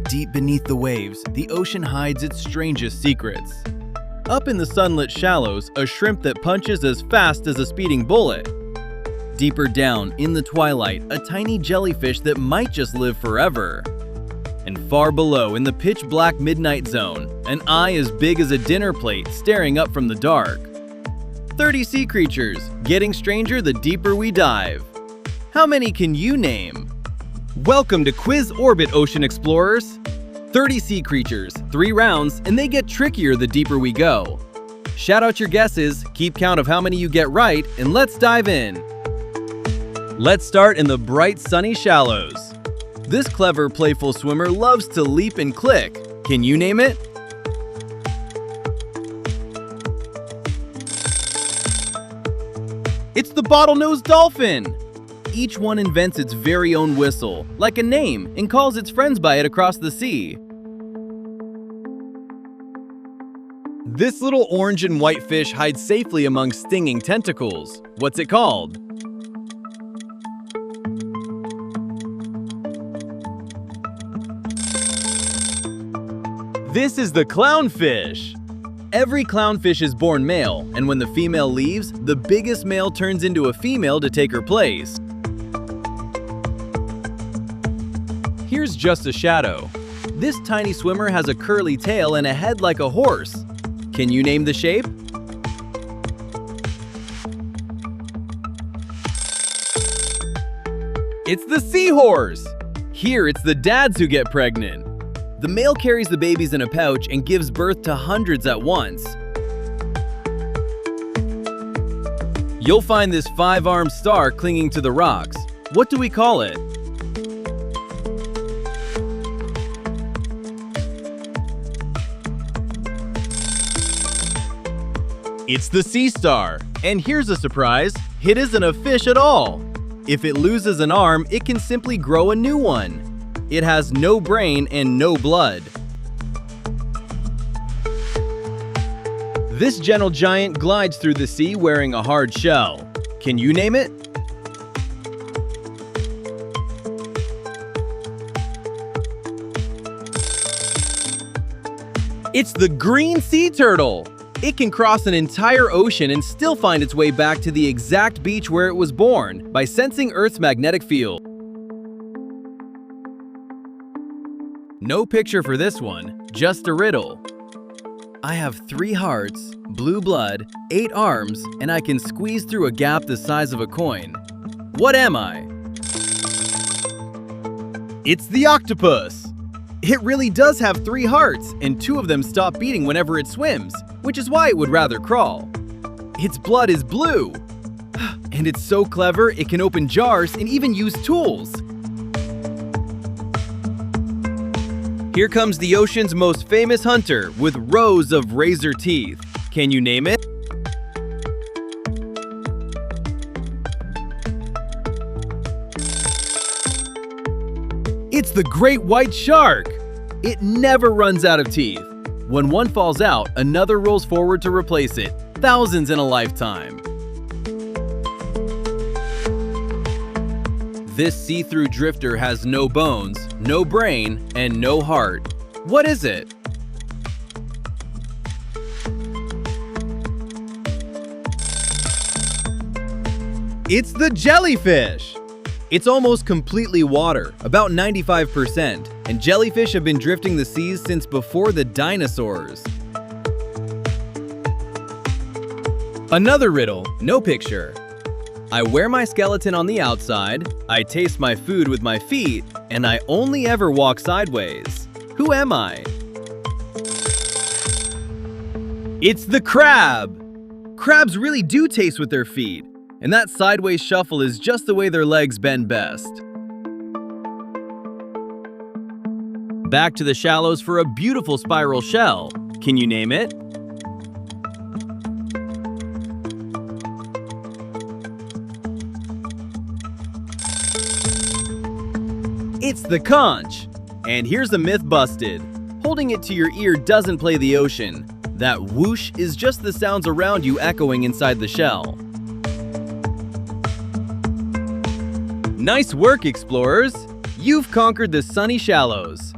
Deep beneath the waves, the ocean hides its strangest secrets. Up in the sunlit shallows, a shrimp that punches as fast as a speeding bullet. Deeper down, in the twilight, a tiny jellyfish that might just live forever. And far below, in the pitch-black midnight zone, an eye as big as a dinner plate staring up from the dark. 30 sea creatures, getting stranger the deeper we dive. How many can you name? Welcome to QuizOrbit, Ocean Explorers! 30 sea creatures, 3 rounds, and they get trickier the deeper we go. Shout out your guesses, keep count of how many you get right, and let's dive in. Let's start in the bright sunny shallows. This clever, playful swimmer loves to leap and click. Can you name it? It's the bottlenose dolphin! Each one invents its very own whistle, like a name, and calls its friends by it across the sea. This little orange and white fish hides safely among stinging tentacles. What's it called? This is the clownfish. Every clownfish is born male, and when the female leaves, the biggest male turns into a female to take her place. Here's just a shadow. This tiny swimmer has a curly tail and a head like a horse. Can you name the shape? It's the seahorse! Here, it's the dads who get pregnant. The male carries the babies in a pouch and gives birth to hundreds at once. You'll find this 5-armed star clinging to the rocks. What do we call it? It's the sea star. And here's a surprise, it isn't a fish at all. If it loses an arm, it can simply grow a new one. It has no brain and no blood. This gentle giant glides through the sea wearing a hard shell. Can you name it? It's the green sea turtle. It can cross an entire ocean and still find its way back to the exact beach where it was born by sensing Earth's magnetic field. No picture for this one, just a riddle. I have 3 hearts, blue blood, 8 arms, and I can squeeze through a gap the size of a coin. What am I? It's the octopus! It really does have 3 hearts, and 2 of them stop beating whenever it swims, which is why it would rather crawl. Its blood is blue! And it's so clever it can open jars and even use tools! Here comes the ocean's most famous hunter with rows of razor teeth. Can you name it? It's the great white shark! It never runs out of teeth. When one falls out, another rolls forward to replace it, thousands in a lifetime. This see-through drifter has no bones, no brain, and no heart. What is it? It's the jellyfish! It's almost completely water, about 95%, and jellyfish have been drifting the seas since before the dinosaurs. Another riddle, no picture. I wear my skeleton on the outside, I taste my food with my feet, and I only ever walk sideways. Who am I? It's the crab! Crabs really do taste with their feet, and that sideways shuffle is just the way their legs bend best. Back to the shallows for a beautiful spiral shell. Can you name it? It's the conch! And here's a myth busted. Holding it to your ear doesn't play the ocean. That whoosh is just the sounds around you echoing inside the shell. Nice work, explorers! You've conquered the sunny shallows.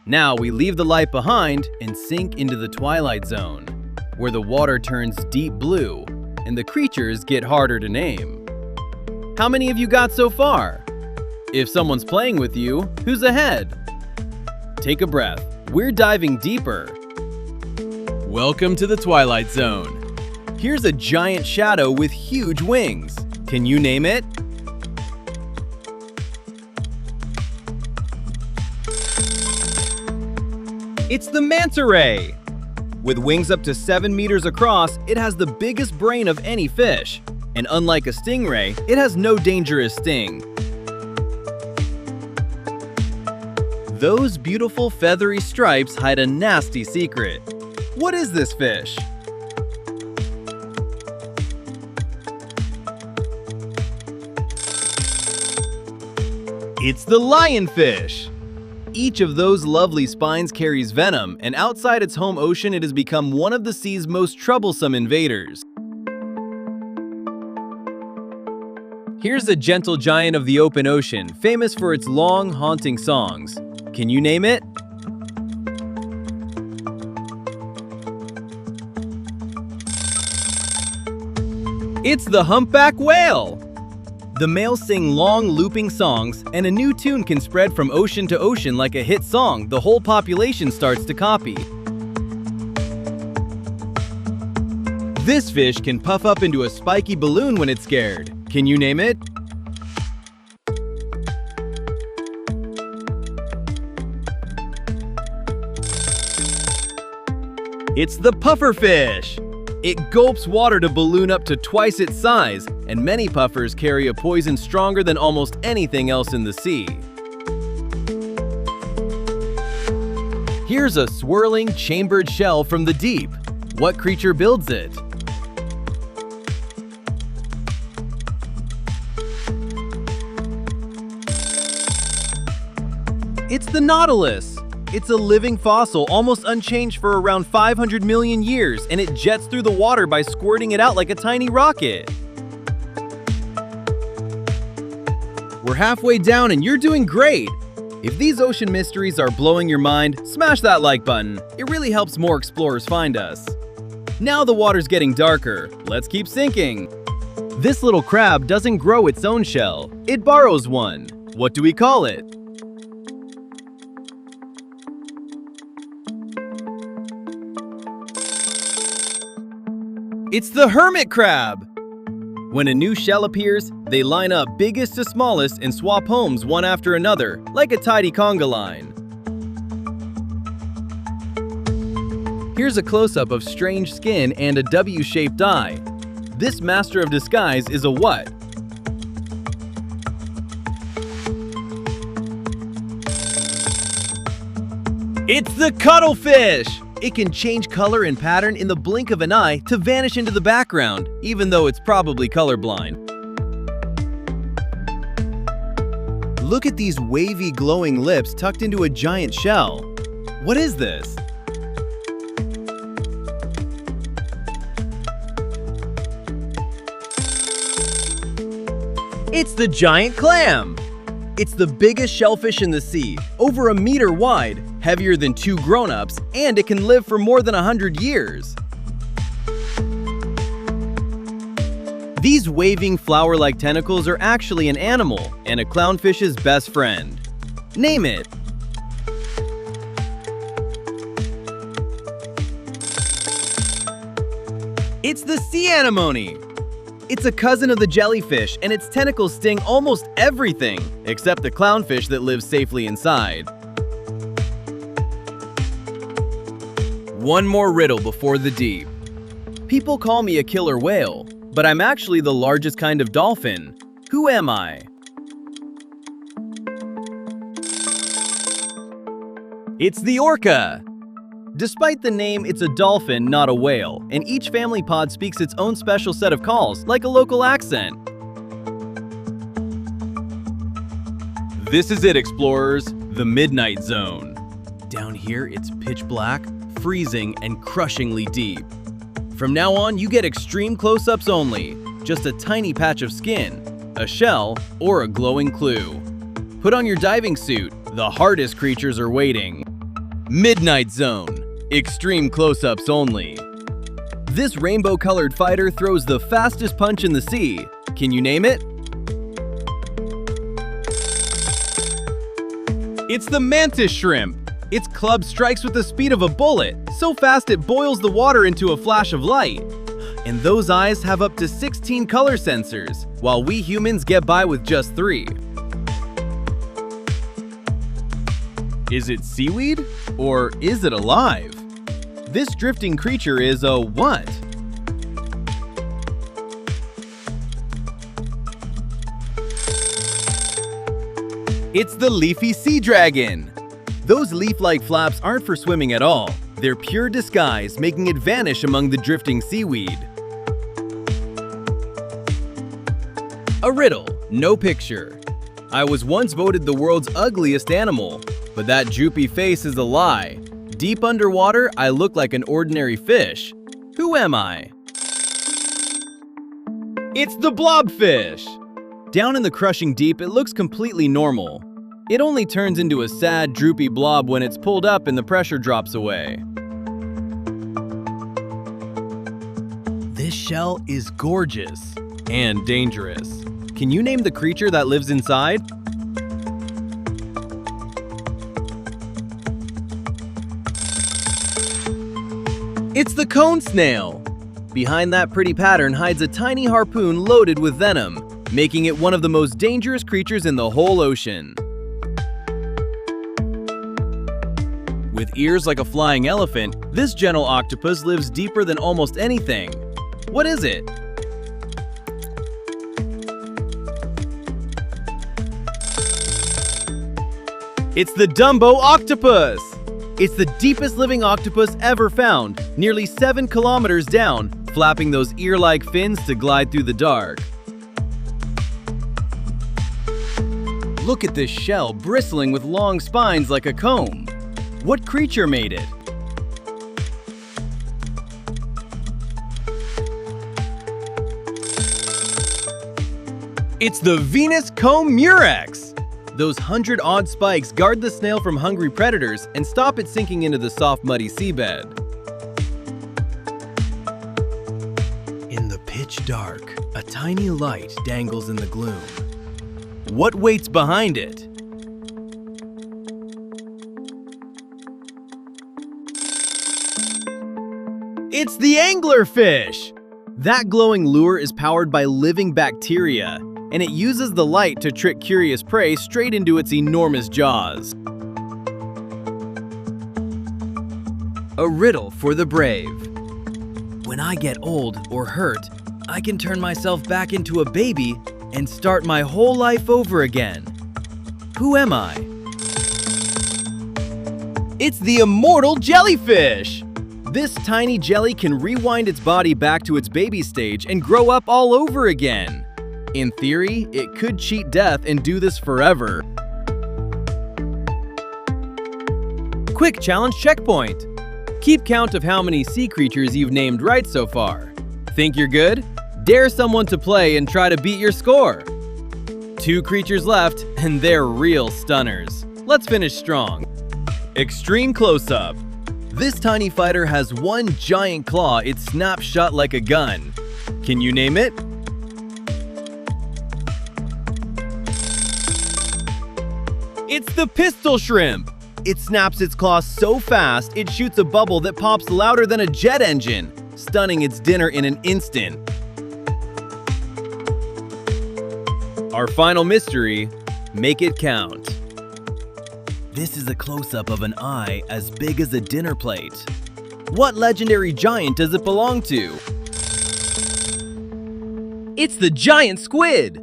Now we leave the light behind and sink into the Twilight Zone, where the water turns deep blue and the creatures get harder to name. How many of you got so far? If someone's playing with you, who's ahead? Take a breath. We're diving deeper. Welcome to the Twilight Zone. Here's a giant shadow with huge wings. Can you name it? It's the manta ray. With wings up to 7 meters across, it has the biggest brain of any fish. And unlike a stingray, it has no dangerous sting. Those beautiful feathery stripes hide a nasty secret. What is this fish? It's the lionfish. Each of those lovely spines carries venom, and outside its home ocean it has become one of the sea's most troublesome invaders. Here's a gentle giant of the open ocean, famous for its long, haunting songs. Can you name it? It's the humpback whale! The males sing long, looping songs, and a new tune can spread from ocean to ocean like a hit song the whole population starts to copy. This fish can puff up into a spiky balloon when it's scared. Can you name it? It's the pufferfish! It gulps water to balloon up to twice its size, and many puffers carry a poison stronger than almost anything else in the sea. Here's a swirling, chambered shell from the deep. What creature builds it? It's the nautilus! It's a living fossil, almost unchanged for around 500 million years, and it jets through the water by squirting it out like a tiny rocket. We're halfway down and you're doing great! If these ocean mysteries are blowing your mind, smash that like button. It really helps more explorers find us. Now the water's getting darker. Let's keep sinking. This little crab doesn't grow its own shell. It borrows one. What do we call it? It's the hermit crab! When a new shell appears, they line up biggest to smallest and swap homes one after another, like a tidy conga line. Here's a close-up of strange skin and a W-shaped eye. This master of disguise is a what? It's the cuttlefish! It can change color and pattern in the blink of an eye to vanish into the background, even though it's probably colorblind. Look at these wavy, glowing lips tucked into a giant shell. What is this? It's the giant clam! It's the biggest shellfish in the sea, over 1 meter wide, heavier than 2 grown-ups, and it can live for more than 100 years. These waving flower-like tentacles are actually an animal and a clownfish's best friend. Name it. It's the sea anemone. It's a cousin of the jellyfish, and its tentacles sting almost everything, except the clownfish that lives safely inside. One more riddle before the deep. People call me a killer whale, but I'm actually the largest kind of dolphin. Who am I? It's the orca! Despite the name, it's a dolphin, not a whale, and each family pod speaks its own special set of calls, like a local accent. This is it, explorers, the Midnight Zone. Down here, it's pitch black, freezing, and crushingly deep. From now on, you get extreme close-ups only, just a tiny patch of skin, a shell, or a glowing clue. Put on your diving suit, the hardest creatures are waiting. Midnight Zone. Extreme close-ups only. This rainbow-colored fighter throws the fastest punch in the sea. Can you name it? It's the mantis shrimp. Its club strikes with the speed of a bullet, so fast it boils the water into a flash of light. And those eyes have up to 16 color sensors, while we humans get by with just 3. Is it seaweed? Or is it alive? This drifting creature is a what? It's the leafy sea dragon. Those leaf-like flaps aren't for swimming at all. They're pure disguise, making it vanish among the drifting seaweed. A riddle, no picture. I was once voted the world's ugliest animal, but that droopy face is a lie. Deep underwater, I look like an ordinary fish. Who am I? It's the blobfish! Down in the crushing deep, it looks completely normal. It only turns into a sad, droopy blob when it's pulled up and the pressure drops away. This shell is gorgeous and dangerous. Can you name the creature that lives inside? It's the cone snail. Behind that pretty pattern hides a tiny harpoon loaded with venom, making it one of the most dangerous creatures in the whole ocean. With ears like a flying elephant, this gentle octopus lives deeper than almost anything. What is it? It's the Dumbo octopus! It's the deepest living octopus ever found, nearly 7 kilometers down, flapping those ear-like fins to glide through the dark. Look at this shell bristling with long spines like a comb. What creature made it? It's the Venus comb murex! Those 100-odd spikes guard the snail from hungry predators and stop it sinking into the soft, muddy seabed. In the pitch dark, a tiny light dangles in the gloom. What waits behind it? It's the anglerfish! That glowing lure is powered by living bacteria, and it uses the light to trick curious prey straight into its enormous jaws. A riddle for the brave. When I get old or hurt, I can turn myself back into a baby and start my whole life over again. Who am I? It's the immortal jellyfish! This tiny jelly can rewind its body back to its baby stage and grow up all over again. In theory, it could cheat death and do this forever. Quick challenge checkpoint. Keep count of how many sea creatures you've named right so far. Think you're good? Dare someone to play and try to beat your score. 2 creatures left, and they're real stunners. Let's finish strong. Extreme close-up. This tiny fighter has one giant claw it snaps shut like a gun. Can you name it? It's the pistol shrimp! It snaps its claws so fast, it shoots a bubble that pops louder than a jet engine, stunning its dinner in an instant. Our final mystery, make it count. This is a close-up of an eye as big as a dinner plate. What legendary giant does it belong to? It's the giant squid!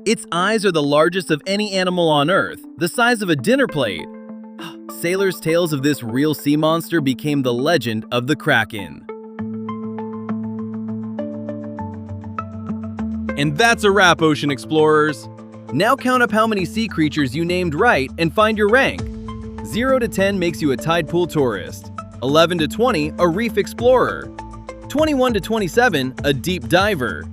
Its eyes are the largest of any animal on Earth, the size of a dinner plate. Sailors' tales of this real sea monster became the legend of the Kraken. And that's a wrap, ocean explorers! Now count up how many sea creatures you named right and find your rank. 0 to 10 makes you a tide pool tourist. 11 to 20, a reef explorer. 21 to 27, a deep diver.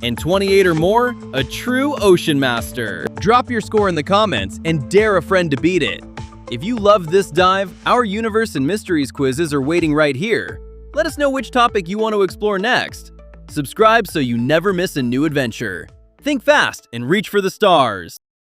And 28 or more, a true ocean master. Drop your score in the comments and dare a friend to beat it. If you loved this dive, our Universe and Mysteries quizzes are waiting right here. Let us know which topic you want to explore next. Subscribe so you never miss a new adventure. Think fast and reach for the stars.